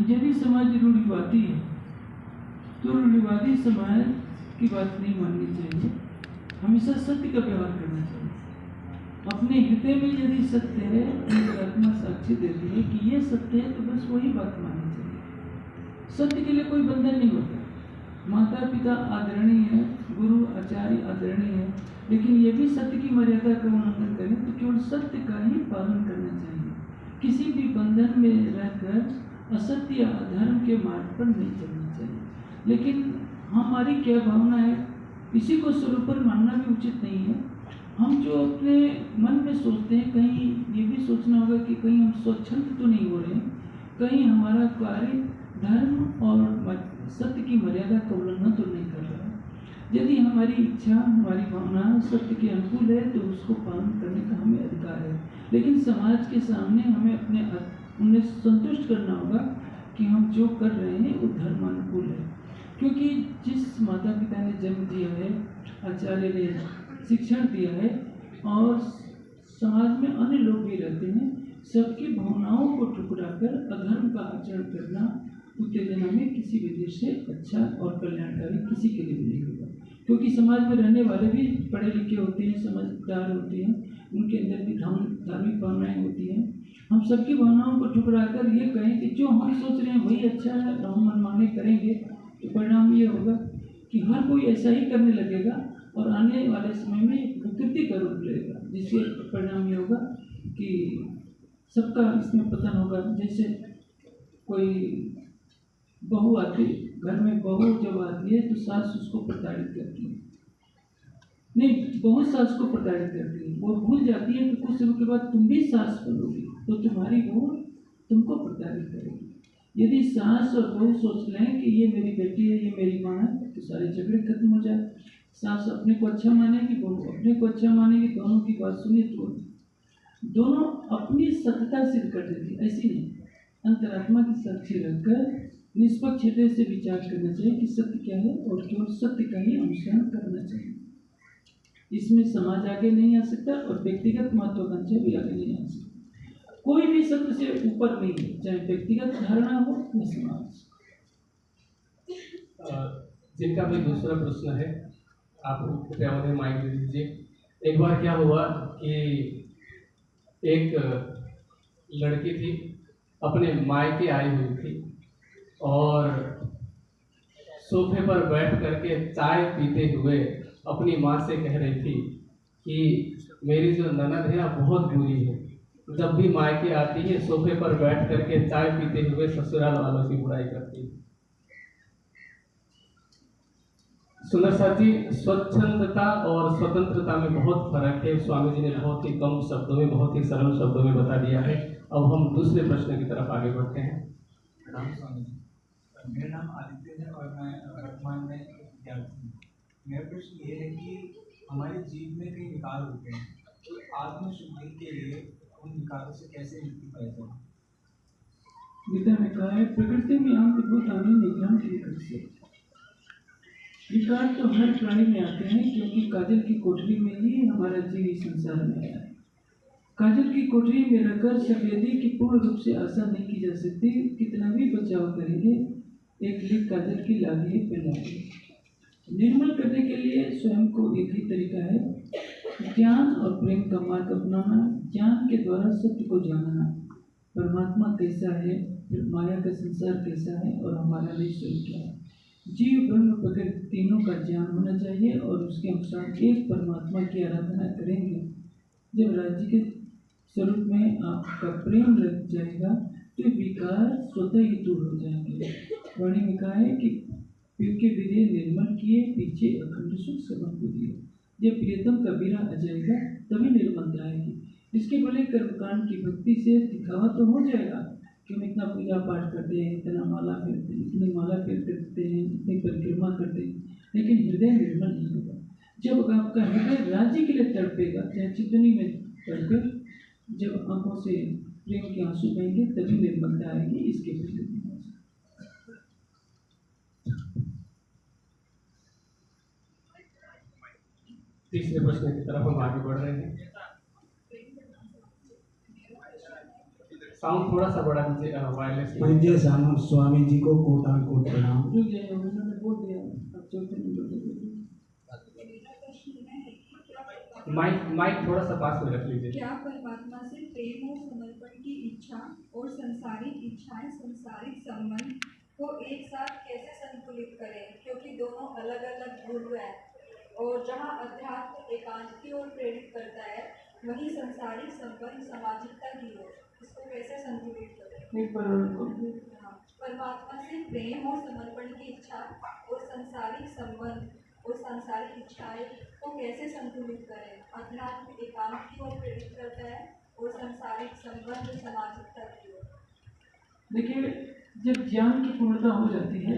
यदि समाज रूढ़िवादी है तो रूढ़िवादी समाज की बात नहीं माननी चाहिए, हमेशा सत्य का व्यवहार करना चाहिए। अपने हृदय में यदि सत्य है, अंतरात्मा साक्षी देती है कि ये सत्य है, तो बस वही बात माननी चाहिए। सत्य के लिए कोई बंधन नहीं होता। माता पिता आदरणीय है, गुरु आचार्य आदरणीय है, लेकिन ये भी सत्य की मर्यादा का उल्लंघन करें तो केवल सत्य का ही पालन करना चाहिए। किसी भी बंधन में रहकर असत्य या अधर्म के मार्ग पर नहीं चलना चाहिए। लेकिन हमारी क्या भावना है, इसी को स्वरूपन मानना भी उचित नहीं है। हम जो अपने मन में सोचते हैं, कहीं ये भी सोचना होगा कि कहीं हम स्वच्छंद तो नहीं हो रहे हैं, कहीं हमारा कार्य धर्म और सत्य की मर्यादा का उल्लंघन तो नहीं कर रहा है। यदि हमारी इच्छा, हमारी भावना सत्य के अनुकूल है तो उसको पालन करने का हमें अधिकार है। लेकिन समाज के सामने हमें उन्हें संतुष्ट करना होगा कि हम जो कर रहे हैं वो धर्मानुकूल है। क्योंकि जिस माता पिता ने जन्म दिया है, आचार्य ने शिक्षण दिया है और समाज में अन्य लोग भी रहते हैं, सबकी भावनाओं को ठुकराकर अधर्म का आचरण करना उत्तेजना में किसी विधि से अच्छा और कल्याणकारी किसी के लिए भी नहीं होगा। क्योंकि समाज में रहने वाले भी पढ़े लिखे होते हैं, समझदार होते हैं, उनके अंदर भी धार्मिक भावनाएं होती हैं। हम सबकी भावनाओं को ठुकराकर ये कहें कि जो हम सोच रहे हैं वही अच्छा है, हम मनमाने करेंगे, तो परिणाम ये होगा कि हर कोई ऐसा ही करने लगेगा और आने वाले समय में विकृति का रूप लेगा, जिससे परिणाम ये होगा कि सबका इसमें पतन होगा। जैसे कोई बहू आती, घर में बहू जब आती है तो सास उसको प्रताड़ित करती है, नहीं बहू सास को प्रताड़ित करती है। वो भूल जाती है कि कुछ समय के बाद तुम भी सास बनोगी तो तुम्हारी बहू तुमको प्रताड़ित करेगी। यदि सास और बहू सोच लें कि ये मेरी बेटी है, ये मेरी माँ है, तो सारे झगड़े खत्म हो जाए। सास अपने को अच्छा मानेगी, बहू अपने को अच्छा मानेगी, दोनों की बात सुनिए तो दोनों अपनी सत्यता सिद्ध कर देती। ऐसी नहीं, अंतरात्मा की साक्षी रखकर निष्पक्ष हृदय से विचार करना चाहिए कि सत्य क्या है और केवल सत्य का ही अनुसरण करना चाहिए। इसमें समाज आगे नहीं आ सकता और व्यक्तिगत महत्वाकांक्षा भी आगे नहीं आ सकती। कोई भी सत्य से ऊपर नहीं है, चाहे व्यक्तिगत धारणा हो या समाज। जिनका भी दूसरा प्रश्न है, आप कृपया उन्हें माइक दे दीजिए। एक बार क्या हुआ कि एक लड़की थी, अपने मायके आई हुई थी और सोफे पर बैठ करके चाय पीते हुए अपनी माँ से कह रही थी कि मेरी जो ननद है बहुत बुरी है, जब भी मायके आती है सोफे पर बैठ करके चाय पीते हुए ससुराल वालों की बुराई करती है। सुंदर जी, स्वच्छंदता और स्वतंत्रता में बहुत फर्क है। स्वामी जी ने बहुत ही कम शब्दों में, बहुत ही सरल शब्दों में बता दिया है। अब हम दूसरे प्रश्न की तरफ आगे बढ़ते हैं। राम स्वामी जी, मेरा नाम आदित्य है और मैं वर्तमान में विद्यार्थी हूँ। मेरा प्रश्न ये है कि हमारे जीव में कई विकार होते हैं, तो आत्मशुद्धि के लिए उन विकारों से कैसे मुक्ति पाई जाए? गीता में कहा है, प्रकृति में अंतभूतानि निग्रहं कृत्य। विकार तो हर प्राणी में आते हैं, क्योंकि काजल की कोठरी में ही हमारा जीव इस संसार में आया है। काजल की कोठरी में रखकर सफेदी की पूर्ण रूप से आशा नहीं की जा सकती। कितना भी बचाव करेंगे, एक लीक काजल की लागी पे लागी। निर्मल करने के लिए स्वयं को एक ही तरीका है, ज्ञान और प्रेम का मार्ग अपनाना। ज्ञान के द्वारा सत्य को जानना, परमात्मा कैसा है, माया का संसार कैसा है और हमारा निश्चय क्या है। जीव ब्रह्म प्रकृति तीनों का ज्ञान होना चाहिए और उसके अनुसार एक परमात्मा की आराधना करेंगे। जब राज्य के स्वरूप में आपका प्रेम लग जाएगा तो विकार स्वतः ही दूर हो जाएंगे। वाणी में कहा है कि पीर के विरह निर्मल किए, पीछे अखंड सुख सबन को दिए। जब प्रियतम का विरह आ जाएगा तभी निर्मलता आएगी। इसके बड़े कर्मकांड की भक्ति से दिखावा तो हो जाएगा कि हम इतना पूजा पाठ करते हैं, इतना माला फेरते हैं, इतनी माला फेर करते हैं, इतनी परिक्रमा करते हैं, लेकिन हृदय निर्मल नहीं होगा। जब आपका हृदय राज्य के लिए तड़पेगा, चाहे चितनी में तड़पे, जब आंखों से प्रेम के आंसू बहेंगे तभी निर्मलता आएगी। इसके प्रति तीसरे प्रश्न की तरफ हम आगे बढ़ रहे हैं। साउंड थोड़ा सा बढ़ा दीजिए वायरलेस। पंजे स्वामी जी को कोट आन कोट प्रणाम। रुक जाइए, उन्होंने बोल दिया, अब चौथे नंबर पे बोलिए। माइक थोड़ा सा पास में रख लीजिए। क्या परमात्मा से प्रेम और समर्पण की इच्छा और संसारिक इच्छाएं, संसारिक संबंध को एक साथ कैसे संतुलित करें, क्योंकि दोनों अलग अलग ध्रुव हैं, और जहाँ अध्यात्म एकांत की ओर प्रेरित करता है वहीं संसारिक संबंध सामाजिकता की ओर, इसको कैसे संतुलित करें? एक बार और बोलिए। परमात्मा से प्रेम और समर्पण की इच्छा और संसारिक संबंध और सांसारिक इच्छाएं को कैसे संतुलित करें? अध्यात्म एकांत की ओर प्रेरित करता है और सांसारिक संबंध सामाजिकता की ओर। देखिए, जब ज्ञान की पूर्णता हो जाती है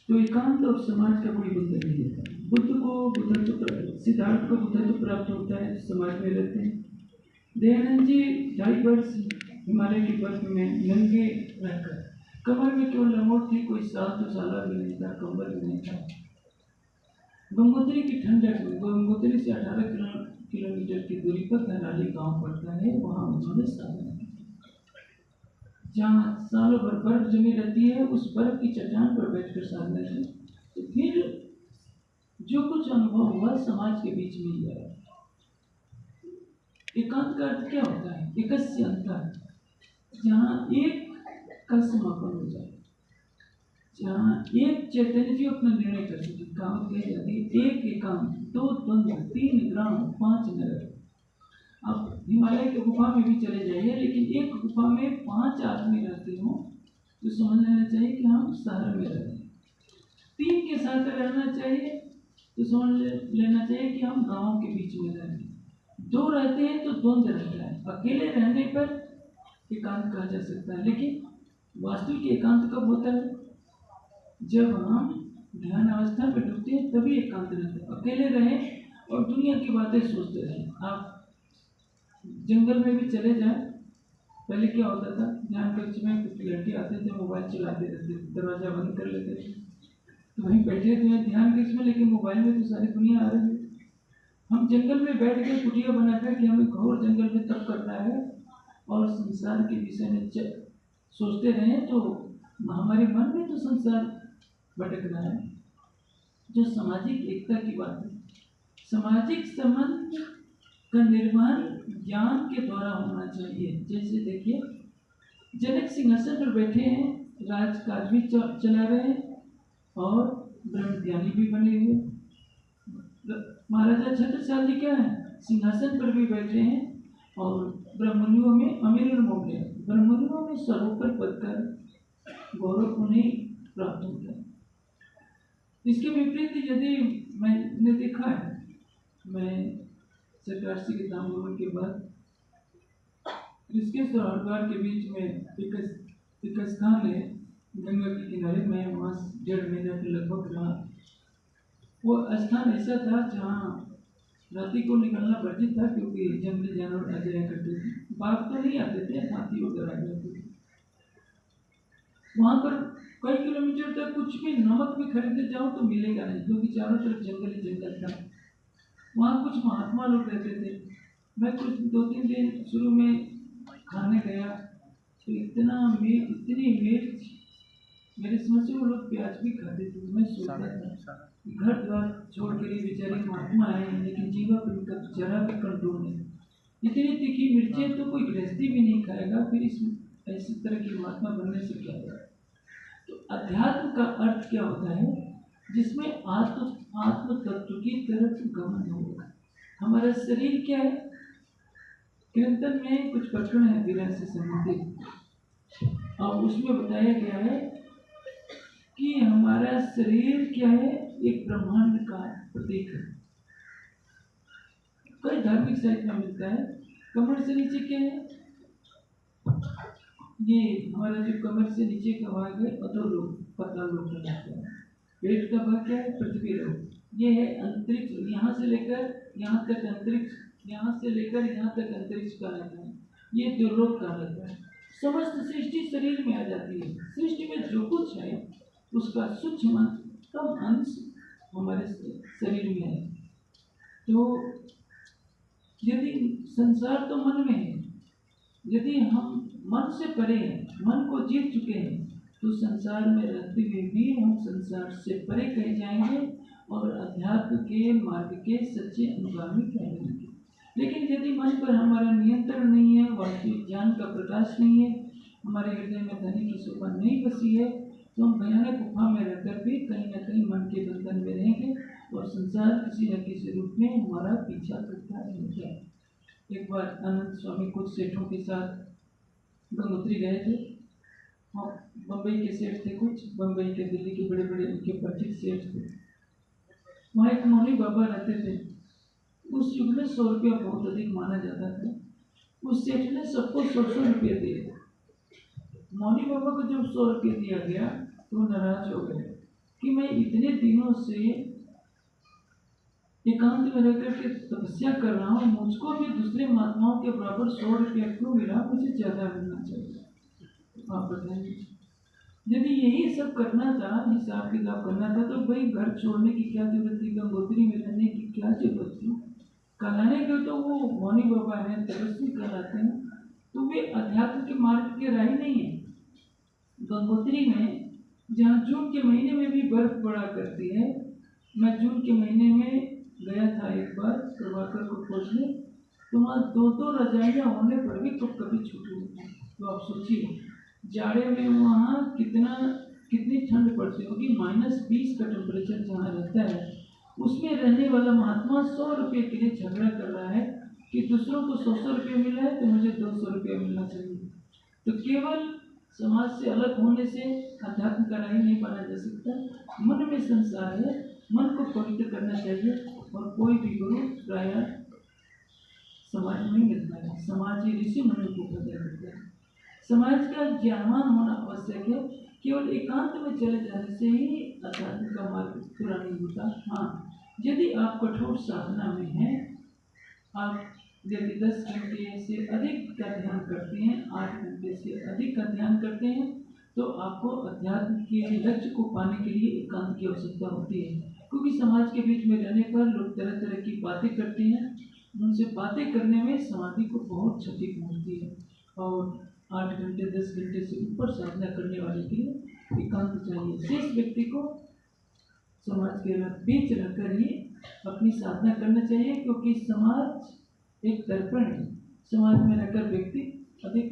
तो एकांत और समाज का कोई बंधन नहीं होता। बुद्ध को बुद्धत्व, सिद्धार्थ को बुद्धत्व प्राप्त होता है, समाज में रहते हैं। दयानंद जी 2.5 वर्ष हिमालय के बर्फ में नंगे रहकर, कमर में केवल लंगोट थी, कोई साल तो साला भी नहीं था, कंबल भी नहीं था। गंगोत्री की ठंडक में, गंगोत्री से 18 किलोमीटर की दूरी पर धनाली गांव पड़ता है, वहाँ उन्होंने साधना की। जहाँ सालों भर बर्फ जमी रहती है, उस बर्फ की चट्टान पर बैठकर साधना की। तो फिर जो कुछ अनुभव हुआ समाज के बीच में ही आया। एकांत का अर्थ क्या होता है? एकस्य अंतर, जहाँ एक का समापन हो जाए, जहाँ एक चैतन्य जी अपना निर्णय कर सके। कहावत कही जाती है, एक एकांत, 2 द्वंद्व, 3 ग्राम, 5 नरक। आप हिमालय की गुफा में भी चले जाइए, लेकिन एक गुफा में 5 आदमी रहते हो तो समझ लेना चाहिए कि हम शहर में रह रहे हैं। 3 के साथ रहना चाहिए तो समझ लेना चाहिए कि हम गाँव के बीच में रह रहे हैं। 2 रहते हैं तो द्वंद्व रहता है। अकेले रहने पर एकांत कहा जा सकता है, लेकिन वास्तविक एकांत कब होता है? जब हम ध्यान अवस्था में डूबते हैं तभी एकांत रहता है। अकेले रहें और दुनिया की बातें सोचते रहें। आप जंगल में भी चले जाएं, पहले क्या होता था, ध्यान कक्ष में कुछ लड़के आते थे, मोबाइल चलाते रहते, दरवाजा बंद कर लेते थे, तो वहीं बैठे थे ध्यान कक्ष में, लेकिन मोबाइल में तो सारी दुनिया आ रही है। हम जंगल में बैठ के कुटिया बनाकर कि हमें घोर जंगल में तप करना है और संसार के विषय में सोचते रहें, तो हमारे मन में तो संसार भटक रहा है। जो सामाजिक एकता की बात है, सामाजिक संबंध का निर्माण ज्ञान के द्वारा होना चाहिए। जैसे देखिए, जनक सिंहासन पर बैठे हैं, राजकाज भी चला रहे हैं और ब्रह्मज्ञानी भी बने हुए। महाराजा छत्रसाल जी क्या है, सिंहासन पर भी बैठे हैं और ब्रह्मणियों में अमीर और मोटे, ब्रह्मणियों में सर्वोपरि पद का गौरव उन्हें प्राप्त होता है। इसके विपरीत यदि मैंने देखा है, मैं सरकार से किताब होने के बाद ऋषिकेश और हरिद्वार के बीच में एक स्थान है गंगा के किनारे, मैं वहाँ 1.5 महीने के लगभग रहा। वो स्थान ऐसा था जहाँ रात्रि को निकलना वर्जित था, क्योंकि जंगली जानवर आ जाया करते थे। बाघ तो नहीं आते थे, हाथी वगैरह आ जाते थे। वहाँ पर कई किलोमीटर तक कुछ भी नमक भी खरीदने जाओ तो मिलेगा नहीं, क्योंकि चारों तरफ जंगल ही जंगल था। वहाँ कुछ महात्मा लोग रहते थे। मैं कुछ 2-3 दिन शुरू में खाने गया तो इतनी मिर्च, मेरे समझ से वो लोग प्याज भी खाते थे। मैं सोचता था घर द्वार छोड़ के लिए बेचारे महात्मा आए, लेकिन जीवा पर उनका जरा भी कंट्रोल नहीं। इतनी तीखी मिर्चें तो कोई गृहस्थी भी नहीं खाएगा, फिर इस ऐसी तरह की महात्मा बनने से क्या होगा? तो अध्यात्म का अर्थ क्या होता है? जिसमें आत्म तत्व की तरफ गमन होगा। हमारा शरीर क्या है? कीर्तन में कुछ प्रकरण है विरह से संबंधित, और उसमें बताया गया है कि हमारा शरीर क्या है? एक ब्रह्मांड का प्रतीक है। कई धार्मिक साहित्य में मिलता है। कमर से नीचे क्या है? ये हमारा जो कमर से नीचे का भाग है अधोलोक, पाताल लोक कहलाता है। पेट का भाग क्या है? पृथ्वी लोक। ये है अंतरिक्ष, यहाँ से लेकर यहाँ तक अंतरिक्ष, यहाँ से लेकर यहाँ तक अंतरिक्ष कहलाता है। ये दुर्लोक कहलाता है। समस्त सृष्टि शरीर में आ जाती है। सृष्टि में जो कुछ है उसका सूक्ष्मतम अंश हमारे शरीर में है। तो यदि संसार तो मन में है, यदि हम मन से परे हैं, मन को जीत चुके हैं, तो संसार में रहते हुए भी हम संसार से परे कहे जाएंगे और अध्यात्म के मार्ग के सच्चे अनुगामी कहेंगे। लेकिन यदि मन पर हमारा नियंत्रण नहीं है, वास्तविक ज्ञान का प्रकाश नहीं है, हमारे हृदय में धनी की शोभा नहीं बसी है, तो हम भयानक गुफा में रहकर भी कहीं न कहीं मन के बंधन में रहेंगे और संसार किसी न किसी रूप में हमारा पीछा करता रहेगा। एक बार आनंद स्वामी कुछ सेठों के साथ गंगोत्री गए थे। बम्बई के सेठ थे, कुछ बम्बई के, दिल्ली के बड़े बड़े उनके परिचित सेठ थे। वहाँ एक मौनी बाबा रहते थे। उस युग में 100 रुपया बहुत अधिक माना जाता था। उस सेठ ने सबको 100 रुपये दिए। मौनी बाबा को जब 100 रुपये दिया गया तो नाराज हो गए कि मैं इतने दिनों से एकांत में रहकर के तपस्या कर रहा हूँ, मुझको भी दूसरे महात्माओं के बराबर 100 रुपया क्यों मिला, मुझे ज्यादा मिलना चाहिए। आप बताइए, यदि यही सब करना था, हिसाब किताब करना था, तो भाई घर छोड़ने की क्या जरूरत थी, गंगोत्री में रहने की क्या जरूरत थी। कहलाने के तो वो मौनी बाबा है, तपस्वी कहलाते हैं, तो वे अध्यात्म के मार्ग के राही नहीं है। गंगोत्री में जहाँ जून के महीने में भी बर्फ पड़ा करती है, मैं जून के महीने में गया था एक बार प्रभाकर को खोजने, तो वहाँ 2-2 रजाइयाँ होने पर भी कभी छूटी नहीं। तो आप सोचिए जाड़े में वहाँ कितनी ठंड पड़ती होगी। -20 का टेम्परेचर जहाँ रहता है, उसमें रहने वाला महात्मा 100 रुपये के लिए झगड़ा कर रहा है कि दूसरों को 100 रुपये मिला है तो मुझे 200 रुपये मिलना चाहिए। तो केवल समाज से अलग होने से अध्यात्म का राही नहीं बना जा सकता। मन में संसार है, मन को पवित्र करना चाहिए और कोई भी गुरु प्राय समाज में मिलता है। समाज ही ऋषि मुनियों को पैदा करता है। समाज का ज्ञानवान होना आवश्यक है। केवल एकांत में चले जाने से ही अध्यात्म का मार्ग पूरा नहीं होता। हाँ, यदि आप कठोर साधना में हैं, आप यदि 10 घंटे से अधिक का ध्यान करते हैं, 8 घंटे से अधिक का ध्यान करते हैं, तो आपको अध्यात्म के लक्ष्य को पाने के लिए एकांत की आवश्यकता होती है। क्योंकि समाज के बीच में रहने पर लोग तरह तरह की बातें करते हैं, उनसे बातें करने में समाधि को बहुत क्षति पहुँचती है। और 8 घंटे 10 घंटे से ऊपर साधना करने वाले के लिए एकांत चाहिए। शेष व्यक्ति को समाज के बीच रहकर ही अपनी साधना करना चाहिए, क्योंकि समाज एक दर्पण है। समाज में रहकर व्यक्ति अधिक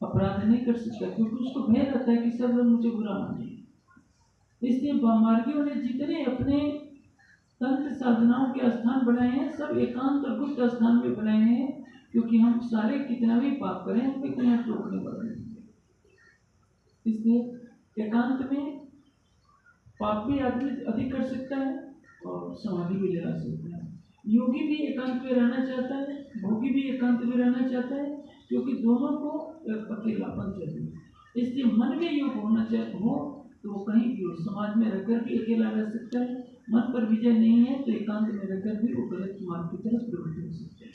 अपराध नहीं कर सकता, क्योंकि उसको भय रहता है कि सब लोग मुझे बुरा मानेंगे। इसलिए मार्गियों ने जितने अपने तंत्र साधनाओं के स्थान बनाए हैं, सब एकांत और गुप्त स्थान में बनाए हैं, क्योंकि हम सारे कितना भी पाप करें, हम पे कोई रोकने वाले नहीं। इसलिए एकांत में पाप भी आदमी अधिक कर सकता है और समाधि भी लगा सकता है। योगी भी एकांत में रहना चाहता है, भोगी भी एकांत में रहना चाहता है, क्योंकि दोनों को अकेलापन चाहिए। इसलिए मन में योग होना चाहिए हो तो वो कहीं भी हो, समाज में रहकर भी अकेला रह सकता है। मन पर विजय नहीं है तो एकांत में रहकर भी वो गलत मार्ग की तरफ प्रवृत्त हो सकते हैं।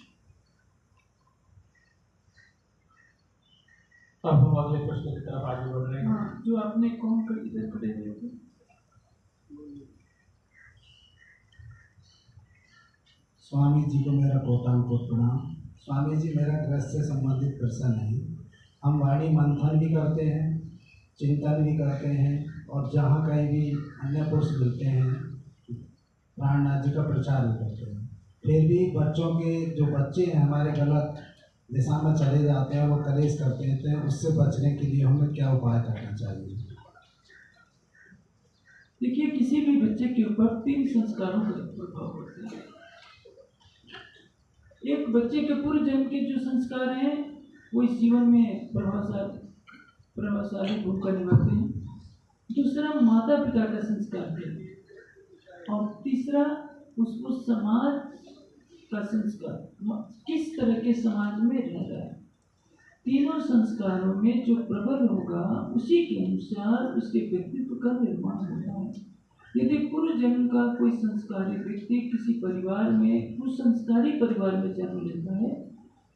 अब हम अगले प्रश्न की तरफ आगे बढ़ रहे हैं। हाँ, जो आपने कौन कर इधर खड़े हुए थे। स्वामी जी को मेरा कोटान को प्रणाम। स्वामी जी, मेरा ग्रह से संबंधित प्रश्न है। हम वाणी मंथन भी करते हैं, चिंतन भी करते हैं, और जहाँ कहीं भी अन्य पुरुष मिलते हैं प्राणनाथ जी का प्रचार भी करते हैं। फिर भी बच्चों के जो बच्चे हैं हमारे गलत दिशा में चले जाते हैं, वो कलेश करते हैं, तो उससे बचने के लिए हमें क्या उपाय करना चाहिए? देखिए, किसी भी बच्चे के ऊपर 3 संस्कारों का प्रभाव पड़ता है। एक बच्चे के पूर्व जन्म के जो संस्कार हैं वो इस जीवन में प्रभावशाली भूमिका निभाते हैं। दूसरा माता पिता का संस्कार है, और तीसरा उसको समाज का संस्कार, किस तरह के समाज में रह रहा है। तीनों संस्कारों में जो प्रबल होगा उसी के अनुसार उसके व्यक्तित्व का निर्माण होता है। यदि पूर्व जन्म का कोई संस्कारी व्यक्ति किसी परिवार में, कुछ संस्कारी परिवार में जन्म लेता है,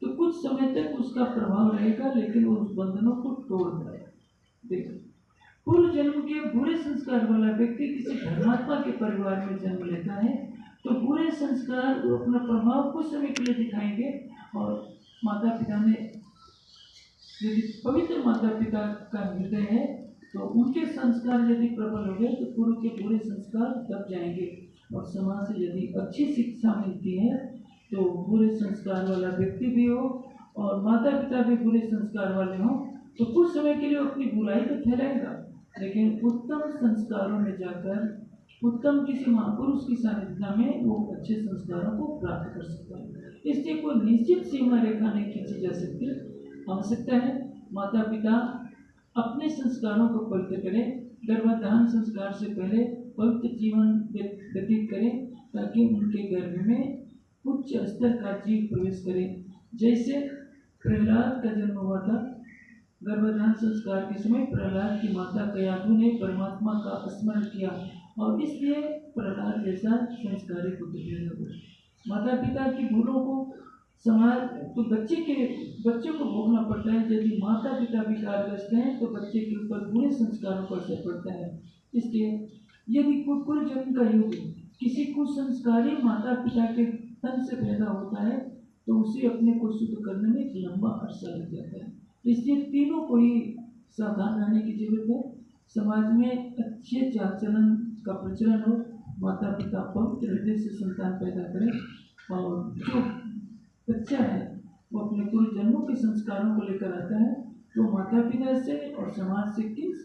तो कुछ समय तक उसका प्रभाव रहेगा, लेकिन वो उस बंधनों को तोड़ देगा। देखो, पूर्व जन्म के बुरे संस्कार वाला व्यक्ति किसी धर्मात्मा के परिवार में जन्म लेता है, तो बुरे संस्कार वो अपना प्रभाव कुछ समय के लिए दिखाएंगे, और माता पिता ने यदि पवित्र माता पिता का हृदय है तो उनके संस्कार यदि प्रबल हो गए तो पूर्व के पूरे संस्कार दब जाएंगे। और समाज से यदि अच्छी शिक्षा मिलती है तो बुरे संस्कार वाला व्यक्ति भी हो और माता पिता भी बुरे संस्कार वाले हों तो कुछ समय के लिए अपनी बुराई तो फैलाएगा, लेकिन उत्तम संस्कारों में जाकर उत्तम किसी महापुरुष की सानिध्य में वो अच्छे संस्कारों को प्राप्त कर सकता है। इसलिए कोई निश्चित सीमा रेखा नहीं खींची जा सकती। आवश्यकता है माता पिता अपने संस्कारों को पवित्र करें, गर्भाधान संस्कार से पहले पवित्र जीवन व्यतीत करें ताकि उनके गर्भ में उच्च स्तर का जीव प्रवेश करे। जैसे प्रहलाद का जन्म हुआ था, गर्भाधान संस्कार के समय प्रहलाद की माता कयाधु ने परमात्मा का स्मरण किया और इसलिए प्रहलाद जैसा संस्कारी पुत्र पैदा हुआ। माता पिता की भूलों को समाज तो बच्चे को भोगना पड़ता है। यदि माता पिता विकारग्रस्त हैं तो बच्चे के ऊपर बुरे संस्कारों का असर पड़ता है। इसलिए यदि कुल जन्म का युग किसी कुसंस्कारी माता पिता के तन से पैदा होता है तो उसे अपने को शुद्ध करने में एक लंबा अरसा लग जाता है। इसलिए तीनों को ही सावधान रहने की जरूरत है। समाज में अच्छे चाल चलन का प्रचलन हो, माता पिता पवित्र हृदय से संतान पैदा करें और जो बच्चा है वो अपने पूर्व जन्मों के संस्कारों को लेकर आता है तो माता पिता से और समाज से किस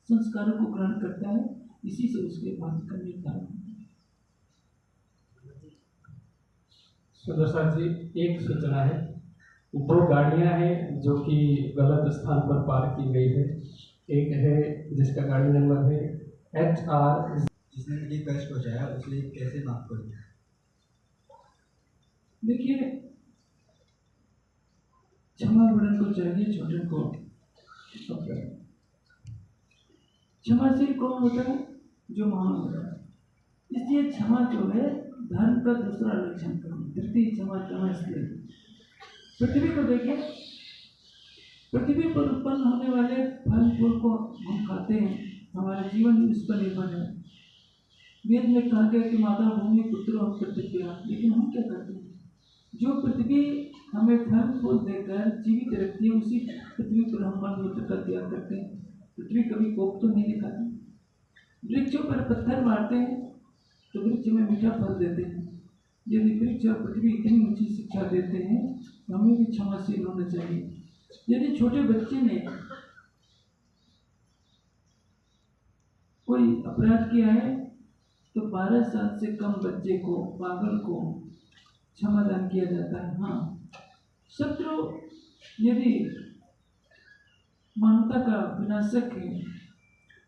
संस्कारों को ग्रहण करता है, इसी से उसके भाग्य का निर्धारण होता है। सुदर्शन जी, एक सूचना है, 2 गाड़ियां हैं जो कि गलत स्थान पर पार्क की गई है। एक है जिसका गाड़ी नंबर है HR, जिसने मुझे कष्ट पहुँचाया उसे कैसे माफ करूँ? देखिए, क्षमा बड़न को चाहिए, छोटे को क्षमाशील कौन होता है? जो महान होता है। इसलिए क्षमा जो है धर्म का दूसरा लक्षण करो, तृतीय क्षमा क्षमा। इसलिए पृथ्वी को देखिए, पृथ्वी पर उत्पन्न होने वाले फल फूल को हम खाते हैं, हमारा जीवन उस पर निर्भर है। वेद में कहा गया कि माता भूमि पुत्र और पृथ्वी, लेकिन हम क्या करते हैं? जो पृथ्वी हमें फल फूल देकर जीवित रखती है उसी पृथ्वी पर हम मल मूत्र का त्याग करते हैं। पृथ्वी कभी कोप तो नहीं दिखाती। वृक्षों पर पत्थर मारते हैं तो वृक्ष में मीठा फल देते हैं। यदि वृक्ष और पृथ्वी इतनी ऊंची शिक्षा देते हैं तो हमें भी क्षमाशील होना चाहिए। यदि छोटे बच्चे ने कोई अपराध किया है तो 12 साल से कम बच्चे को, पागल को क्षमादान किया जाता है। हाँ, शत्रु यदि मानवता का विनाशक है,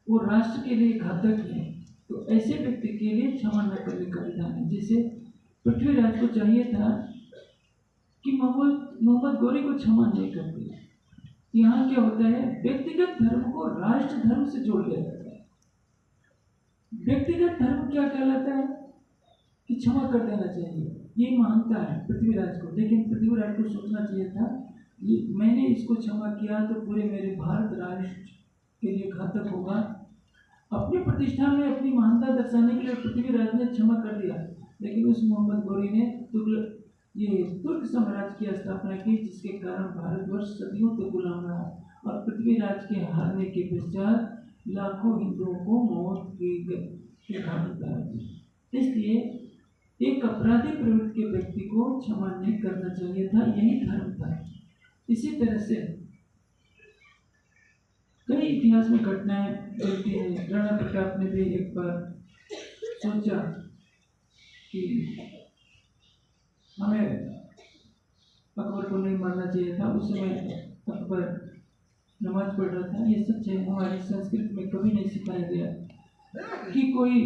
वो राष्ट्र के लिए घातक है, तो ऐसे व्यक्ति के लिए क्षमा न करने का विधान है। जैसे पृथ्वीराज को चाहिए था कि मोहम्मद गौरी को क्षमा नहीं करते। यहाँ क्या होता है, व्यक्तिगत धर्म को राष्ट्र धर्म से जोड़ दिया जाता है। व्यक्तिगत धर्म क्या कहलाता है कि क्षमा कर देना चाहिए, ये मानता है पृथ्वीराज को। लेकिन पृथ्वीराज को सोचना चाहिए था ये मैंने इसको क्षमा किया तो पूरे मेरे भारत राष्ट्र के लिए घातक होगा। अपनी प्रतिष्ठा में अपनी महानता दर्शाने के लिए पृथ्वीराज ने क्षमा कर दिया, लेकिन उस मोहम्मद गौरी ने तुर्क साम्राज्य की स्थापना की, जिसके कारण भारतवर्ष सदियों तक गुलाम रहा। और पृथ्वीराज के हारने के पश्चात लाखों हिंदुओं को मौत के घाट उतारा दिया। इसलिए एक अपराधी प्रवृत्ति के व्यक्ति को क्षमा नहीं करना चाहिए था, यही धर्म था। इसी तरह से कई इतिहास में घटनाएं चलती हैं। राणा प्रताप ने भी एक बार सोचा कि हमें अकबर को नहीं मारना चाहिए था। उस समय अकबर नमाज पढ़ रहा था। ये सच है, हमारी संस्कृति में कभी नहीं सिखाया गया कि कोई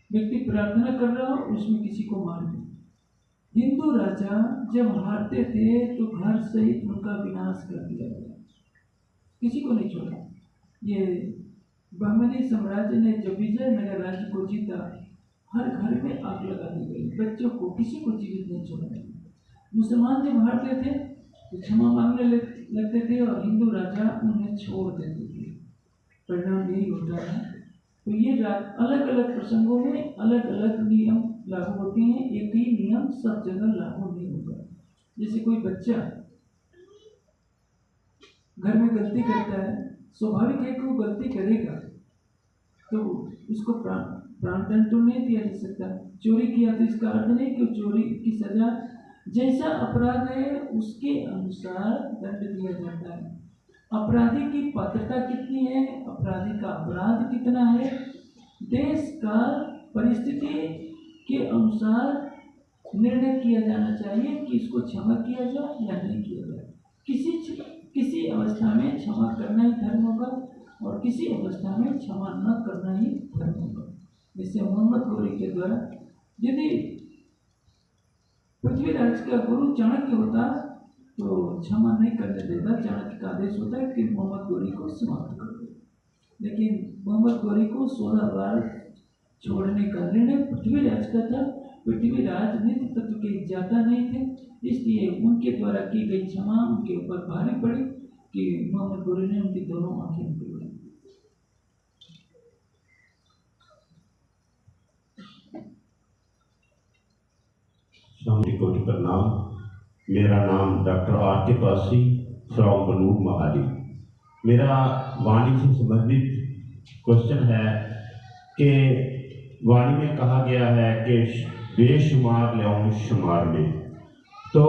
व्यक्ति प्रार्थना कर रहा हो उसमें किसी को मार दे। हिंदू राजा जब हारते थे तो घर सहित उनका विनाश कर दिया गया, किसी को नहीं छोड़ा। ये बहमनी साम्राज्य ने जब विजयनगर राज्य को जीता, हर घर में आग लगा दी गई, बच्चों को किसी को जीवित नहीं छोड़ा। मुसलमान जब हारते थे तो क्षमा मांगने लगते थे और हिंदू राजा उन्हें छोड़ देते थे। परिणाम यही होता है। तो ये अलग अलग प्रसंगों में अलग अलग नियम लागू होते हैं, एक ही नियम सब जगह लागू नहीं होगा। जैसे कोई बच्चा घर में गलती करता है, स्वाभाविक है कि वो गलती करेगा, तो उसको प्राणदंड तो नहीं दिया जा सकता। चोरी किया तो इसका अर्थ नहीं कि चोरी की सजा जैसा अपराध है उसके अनुसार दंड दिया जाता है। अपराधी की पात्रता कितनी है, अपराधी का अपराध कितना है, देश का परिस्थिति के अनुसार निर्णय किया जाना चाहिए कि इसको क्षमा किया जाए या नहीं किया जाए। किसी अवस्था में क्षमा करना ही धर्म होगा और किसी अवस्था में क्षमा न करना ही धर्म होगा। जैसे मोहम्मद गौरी के द्वारा यदि पृथ्वीराज का गुरु चाणक्य होता तो क्षमा नहीं करने देता, चाणक्य का आदेश होता है कि मोहम्मद गौरी को समाप्त कर दो, लेकिन मोहम्मद गौरी को 16 बार छोड़ने का निर्णय पृथ्वीराज का था। पृथ्वीराज नित्य तत्व के ज्ञाता नहीं थे, इसलिए उनके द्वारा की गई क्षमा उनके ऊपर भारी पड़ी कि मोहम्मद गौरी ने उनकी दोनों आंखें निकल गई। कोटि प्रणाम। मेरा नाम डॉक्टर आर के पासी फ्रॉम बनूर महाली। मेरा वाणी से संबंधित क्वेश्चन है कि वाणी में कहा गया है कि बेशुमार ले शुमार में, तो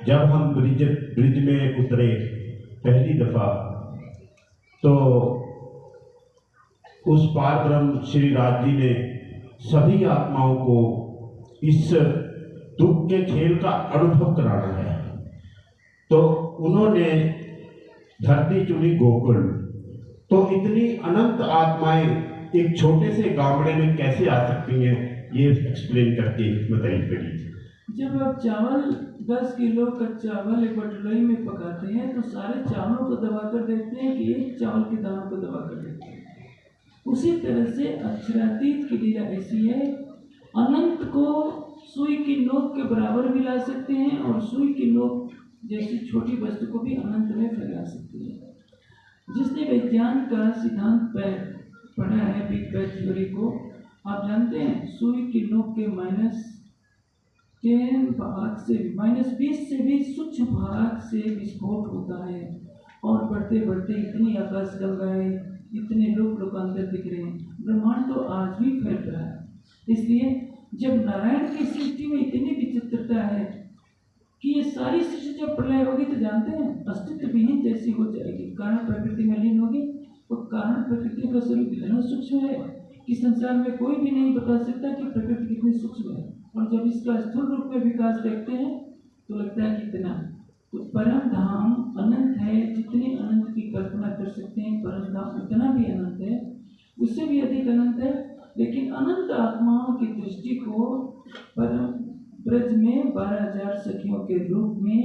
जब हम ब्रिज में उतरे पहली दफ़ा तो उस पार ब्रह्म श्री राज जी ने सभी आत्माओं को इस दुख के खेल का अनुभव कराना है, तो उन्होंने धरती चुनी गोकुल। तो इतनी अनंत आत्माएं एक छोटे से गामड़े में कैसे आ सकती हैं, ये एक्सप्लेन करके बताइए प्लीज। जब आप चावल 10 किलो का चावल एक बटुलाई में पकाते हैं तो सारे चावलों को दबाकर देखते हैं कि एक चावल के दानों को दबाकर देखते हैं। उसी तरह से अक्षरातीत की लीला ऐसी है, अनंत को सुई की नोक के बराबर भी ला सकते हैं और सुई की नोक जैसी छोटी वस्तु को भी अनंत में फैला सकते हैं। जिसने विज्ञान का सिद्धांत पढ़ा है, बिग बैंग थ्योरी को, आप जानते हैं सुई की नोक के -10 भाग से -20 से भी सूक्ष्म भाग से विस्फोट होता है और बढ़ते बढ़ते इतनी आकाश गंगाएं, इतने लोकांतर दिख रहे हैं। ब्रह्मांड तो आज भी फैल रहा है। इसलिए जब नारायण की सृष्टि में इतनी विचित्रता है कि ये सारी सृष्टि जब प्रलय होगी तो जानते हैं अस्तित्व विहीन जैसी हो जाएगी, कारण प्रकृति में लीन होगी। तो कारण प्रकृति का स्वरूप इतना सूक्ष्म है कि संसार में कोई भी नहीं बता सकता कि प्रकृति कितनी सूक्ष्म है। और जब इसका स्थूल रूप में विकास देखते हैं तो लगता है कितना, तो परम धाम अनंत है, जितनी अनंत की कल्पना कर सकते हैं परम धाम उतना भी अनंत है, उससे भी अधिक अनंत है। लेकिन अनंत आत्माओं की दृष्टि को परम ब्रज में 12,000 सखियों के रूप में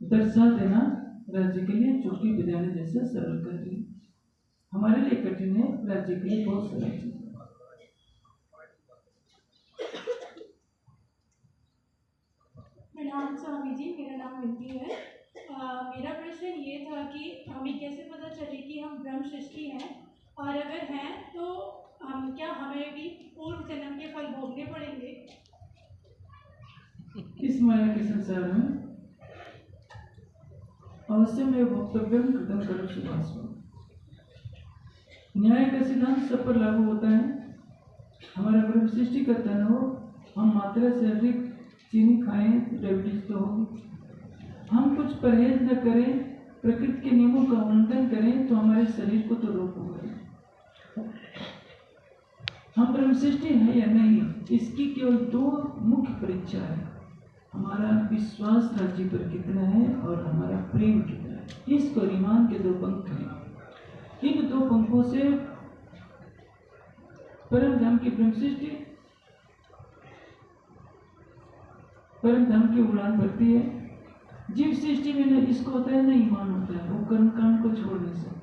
दर्शा देना राज्य के लिए चुटकी बजाने जैसा सरल कर रही, हमारे लिए कठिन है, राज्य के लिए बहुत सरल चीज है। प्रणाम स्वामी जी, मेरा नाम मिलती है। मेरा प्रश्न ये था कि हमें कैसे पता चले कि हम ब्रह्म सृष्टि हैं, और अगर हैं तो हमें भी पूर्व जन्म के फल भोगने पड़ेंगे? इस माया के संसार में अवश्य में वक्तव्य खत्म करो सुभाष। न्याय का सिद्धांत सब पर लागू होता है। हमारा ब्रह्म सृष्टि का तन हो, हम मात्रा से अधिक चीनी खाएं तो डायबिटीज तो होगी, हम कुछ परहेज न करें, प्रकृति के नियमों का उल्लंघन करें तो हमारे शरीर को तो रोग होगा। हम ब्रह्म सृष्टि है या नहीं, इसकी केवल 2 मुख्य परीक्षा है, हमारा विश्वास राज्य पर कितना है और हमारा प्रेम कितना है। इसको ईमान के 2 पंख हैं। इन 2 पंखों से परम धाम की ब्रह्म सृष्टि परम धाम की उड़ान भरती है। जीव सृष्टि में न इसको होता है न ईमान होता है, वो कर्म कांड को छोड़ नहीं सकती।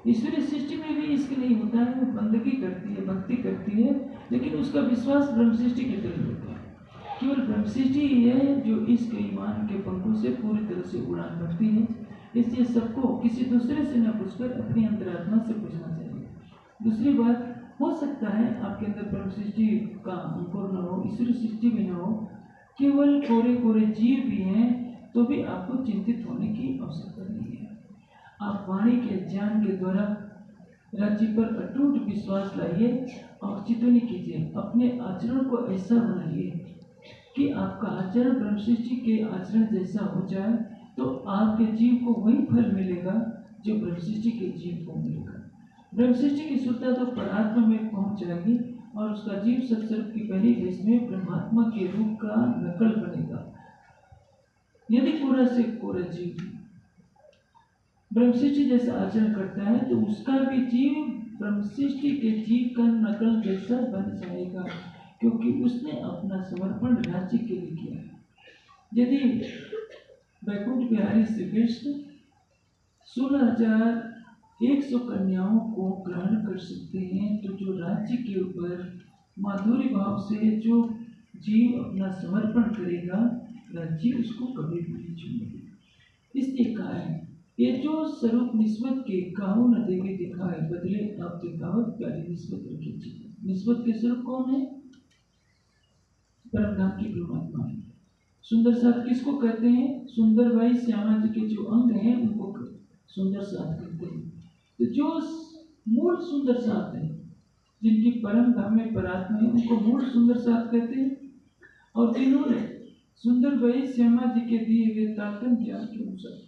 ईश्वरीय सृष्टि में भी इसके लिए होता है, वो बंदगी करती है, भक्ति करती है, लेकिन उसका विश्वास ब्रह्म सृष्टि के तरफ होता है। केवल ब्रह्म सृष्टि ही है जो इसके ईमान के पंखों से पूरी तरह से उड़ान भरती है। इसलिए सबको किसी दूसरे से न पूछकर अपनी अंतरात्मा से पूछना चाहिए। दूसरी बात, हो सकता है आपके अंदर ब्रह्म सृष्टि का अंकुर न हो, ईश्वरीय सृष्टि भी न हो, केवल कोरे कोरे जीव भी हैं, तो भी आपको चिंतित होने की आवश्यकता नहीं है। आप वाणी के ज्ञान के द्वारा राज्य पर अटूट विश्वास लाइए और चितवनी कीजिए। अपने आचरण को ऐसा बनाइए कि आपका आचरण ब्रह्म सृष्टि के आचरण जैसा हो जाए, तो आपके जीव को वही फल मिलेगा जो ब्रह्म सृष्टि के जीव को मिलेगा। ब्रह्म सृष्टि की शुद्धता तो परात्मा में पहुंच जाएगी और उसका जीव सत्स्वरूप की पहली भेष में ब्रह्मात्मा के रूप का नकल बनेगा। यदि कोरा से कोरा जीव ब्रह्म सृष्टि जैसा आचरण करता है, तो उसका भी जीव ब्रह्म सृष्टि के जीव का नकल जैसा बन जाएगा, क्योंकि उसने अपना समर्पण राज्य के लिए किया है। यदि वैकुंठ बिहारी श्री कृष्ण 16,100 कन्याओं को ग्रहण कर सकते हैं, तो जो राज्य के ऊपर माधुर्य भाव से जो जीव अपना समर्पण करेगा, राज्य उसको कभी भी नहीं छोड़ेगी। इसलिए कहा है, ये जो स्वरूप निस्बत के काहू न देखे दिखाए, बदले आप दिखावत प्यारी निस्बत रखिए। निस्बत के स्वरूप कौन है? परम धाम की परमात्मा है। सुंदर साथ किसको कहते हैं? सुंदर भाई श्यामा जी के जो अंग हैं उनको सुंदर साथ कहते हैं। तो जो मूल सुंदर साथ है, जिनकी परम धाम में परात्मा है, उनको मूल सुंदर साथ कहते हैं। और जिन्होंने सुंदर भाई श्यामा जी के दिए गए ताकन ज्ञान के अनुसार